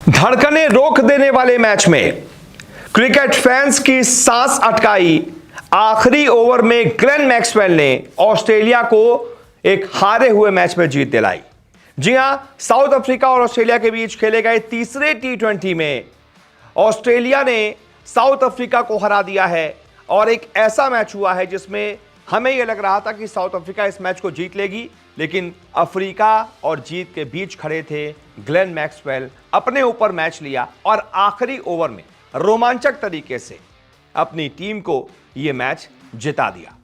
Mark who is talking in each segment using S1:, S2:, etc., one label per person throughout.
S1: धड़कने रोक देने वाले मैच में क्रिकेट फैंस की सांस अटकाई आखिरी ओवर में ग्लेन मैक्सवेल ने ऑस्ट्रेलिया को एक हारे हुए मैच में जीत दिलाई। जी हां, साउथ अफ्रीका और ऑस्ट्रेलिया के बीच खेले गए तीसरे टी20 में ऑस्ट्रेलिया ने साउथ अफ्रीका को हरा दिया है और एक ऐसा मैच हुआ है जिसमें हमें यह लग रहा था कि साउथ अफ्रीका इस मैच को जीत लेगी, लेकिन अफ्रीका और जीत के बीच खड़े थे ग्लेन मैक्सवेल, अपने ऊपर मैच लिया और आखिरी ओवर में रोमांचक तरीके से अपनी टीम को यह मैच जिता दिया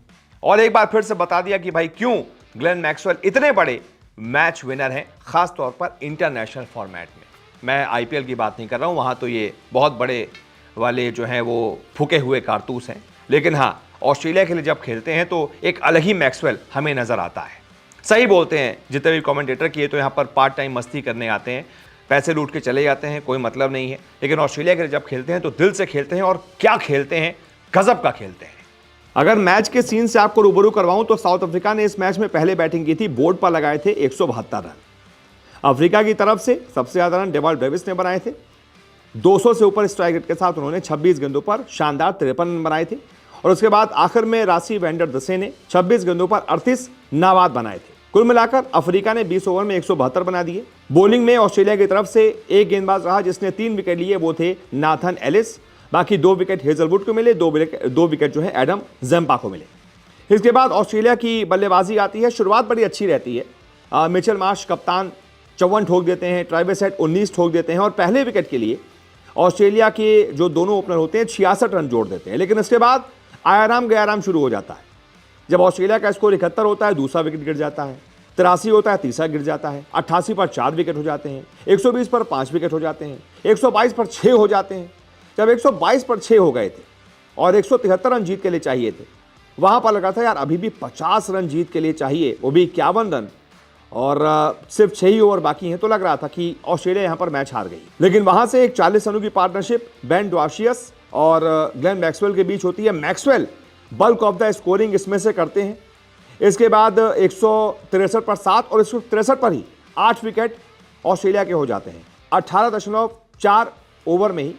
S1: और एक बार फिर से बता दिया कि भाई क्यों ग्लेन मैक्सवेल इतने बड़े मैच विनर हैं, खास तौर पर इंटरनेशनल फॉर्मेट में। मैं आईपीएल की बात नहीं कर रहा हूं, वहां तो ये बहुत बड़े वाले जो हैं वो फूके हुए कारतूस हैं, लेकिन हां, ऑस्ट्रेलिया के लिए जब खेलते हैं तो एक अलग ही मैक्सवेल हमें नजर आता है। सही बोलते हैं जितने भी कमेंटेटर किए, तो यहां पर पार्ट टाइम मस्ती करने आते हैं, पैसे लूट के चले जाते हैं, कोई मतलब नहीं है, लेकिन ऑस्ट्रेलिया के लिए जब खेलते हैं तो दिल से खेलते हैं और क्या खेलते हैं, गजब का खेलते हैं। अगर मैच के सीन से आपको रूबरू करवाऊं तो साउथ अफ्रीका ने इस मैच में पहले बैटिंग की थी, बोर्ड पर लगाए थे 172 रन। अफ्रीका की तरफ से सबसे ज्यादा रन डेवाल डेविस ने बनाए थे, 200 से ऊपर स्ट्राइक रेट के साथ उन्होंने 26 गेंदों पर शानदार 53 रन बनाए थे और उसके बाद आखिर में रासी वैंडर दसे ने 26 गेंदों पर 38 नाबाद बनाए थे। कुल मिलाकर अफ्रीका ने 20 ओवर में 172 बना दिए। बॉलिंग में ऑस्ट्रेलिया की तरफ से एक गेंदबाज रहा जिसने 3 विकेट लिए, वो थे नाथन एलिस। बाकी 2 विकेट हेजलवुड को मिले, 2 विकेट जो है एडम ज़ेम्पा को मिले। इसके बाद ऑस्ट्रेलिया की बल्लेबाजी आती है, शुरुआत बड़ी अच्छी रहती है। मिचेल मार्श कप्तान 54 ठोक देते हैं, ट्रेविस हेड 19 ठोक देते हैं और पहले विकेट के लिए ऑस्ट्रेलिया के जो दोनों ओपनर होते हैं 66 रन जोड़ देते हैं। लेकिन इसके बाद आयाराम गयाराम शुरू हो जाता है। जब ऑस्ट्रेलिया का स्कोर 71 होता है, दूसरा विकेट गिर जाता है, 83 होता है, तीसरा गिर जाता है, 88 पर 4 विकेट हो जाते हैं, 120 पर 5 विकेट हो जाते हैं, 122 पर 6 हो जाते हैं। जब 122 पर 6 हो गए थे और 173 रन जीत के लिए चाहिए थे, वहां पर लगा था यार अभी भी 50 रन जीत के लिए चाहिए, वो भी 51 रन और सिर्फ 6 ही ओवर बाकी हैं, तो लग रहा था कि ऑस्ट्रेलिया यहां पर मैच हार गई। लेकिन वहां से एक 40 रनों की पार्टनरशिप बेन डॉर्शियस और ग्लेन मैक्सवेल के बीच होती है। Maxwell bulk of the scoring इसमें से करते हैं। इसके बाद 163 पर 7 और 163 पर ही 8 विकेट ऑस्ट्रेलिया के हो जाते हैं। 18.4 ओवर में ही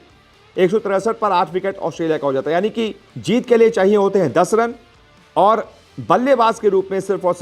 S1: 163 पर 8 विकेट ऑस्ट्रेलिया का हो जाता है, यानी कि जीत के लिए चाहिए होते हैं 10 रन और बल्लेबाज के रूप में सिर्फ और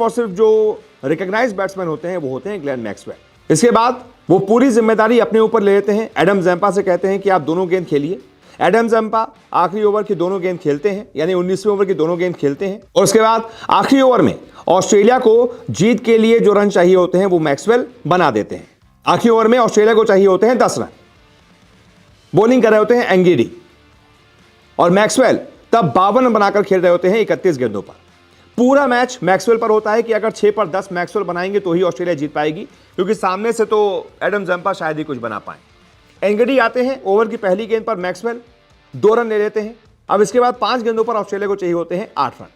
S1: सिर्फ जो रिकॉग्नाइज्ड बैट्समैन होते हैं वो होते हैं ग्लेन मैक्सवेल। इसके बाद वो पूरी जिम्मेदारी अपने ऊपर ले लेते हैं। एडम ज़ेम्पा से कहते हैं कि आप दोनों गेंद खेलिए। एडम ज़ेम्पा आखिरी ओवर की दोनों गेंद खेलते हैं, यानी 19वें ओवर की दोनों गेंद खेलते हैं और उसके बाद आखिरी ओवर में ऑस्ट्रेलिया को जीत के लिए जो रन चाहिए होते हैं वो मैक्सवेल बना देते हैं। आखिरी ओवर में ऑस्ट्रेलिया को चाहिए होते हैं 10 रन। बॉलिंग कर रहे होते हैं एंगिडी और मैक्सवेल तब 52 रन बनाकर खेल रहे होते हैं 31 गेंदों पर। पूरा मैच मैक्सवेल पर होता है कि अगर 6 पर 10 मैक्सवेल बनाएंगे तो ही ऑस्ट्रेलिया जीत पाएगी, क्योंकि सामने से तो एडम ज़ेम्पा शायद ही कुछ बना पाए। एंगडी आते हैं, ओवर की पहली गेंद पर मैक्सवेल 2 रन ले लेते हैं। अब इसके बाद 5 गेंदों पर ऑस्ट्रेलिया को चाहिए होते हैं 8 रन।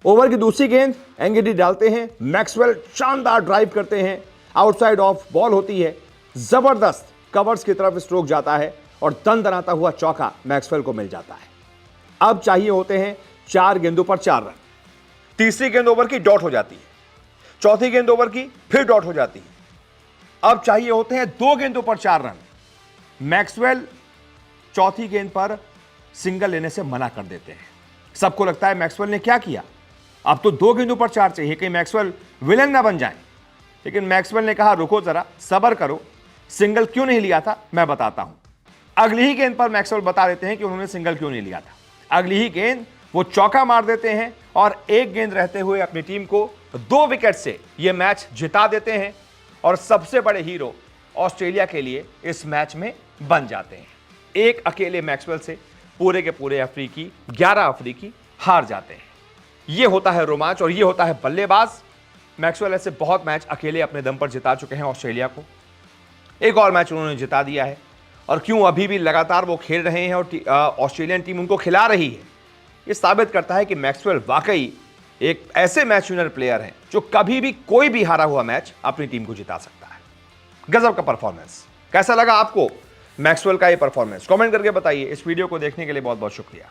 S1: ओवर की दूसरी गेंद एंगडी डालते हैं, मैक्सवेल शानदार ड्राइव करते हैं, आउटसाइड ऑफ बॉल होती है, जबरदस्त कवर्स की तरफ स्ट्रोक जाता है और दनाता हुआ चौका मैक्सवेल को मिल जाता है। अब चाहिए होते हैं 4 गेंदों पर 4 रन। तीसरी गेंद ओवर की डॉट हो जाती है, चौथी गेंद ओवर की फिर डॉट हो जाती है। अब चाहिए होते हैं 2 गेंदों पर 4 रन। मैक्सवेल चौथी गेंद पर सिंगल लेने से मना कर देते हैं। सबको लगता है मैक्सवेल ने क्या किया, अब तो 2 गेंदों पर 4 चाहिए, कहीं मैक्सवेल विलन ना बन जाए। लेकिन मैक्सवेल ने कहा रुको जरा, सब्र करो, सिंगल क्यों नहीं लिया था मैं बताता हूं। अगली ही गेंद पर मैक्सवेल बता देते हैं कि उन्होंने सिंगल क्यों नहीं लिया था। अगली ही गेंद वो चौका मार देते हैं और एक गेंद रहते हुए अपनी टीम को 2 विकेट से यह मैच जिता देते हैं और सबसे बड़े हीरो ऑस्ट्रेलिया के लिए इस मैच में बन जाते हैं। एक अकेले मैक्सवेल से पूरे के पूरे अफ्रीकी 11 अफ्रीकी हार जाते हैं। यह होता है रोमांच और यह होता है बल्लेबाज। मैक्सवेल ऐसे बहुत मैच अकेले अपने दम पर जिता चुके हैं ऑस्ट्रेलिया को। एक और मैच उन्होंने जिता दिया है और क्यों अभी भी लगातार वो खेल रहे हैं और ऑस्ट्रेलियन टीम उनको खिला रही है, ये साबित करता है कि मैक्सवेल वाकई एक ऐसे मैच विनर प्लेयर हैं जो कभी भी कोई भी हारा हुआ मैच अपनी टीम को जिता सकता है। गजब का परफॉर्मेंस। कैसा लगा आपको मैक्सवेल का ये परफॉर्मेंस? कमेंट करके बताइए। इस वीडियो को देखने के लिए बहुत बहुत शुक्रिया।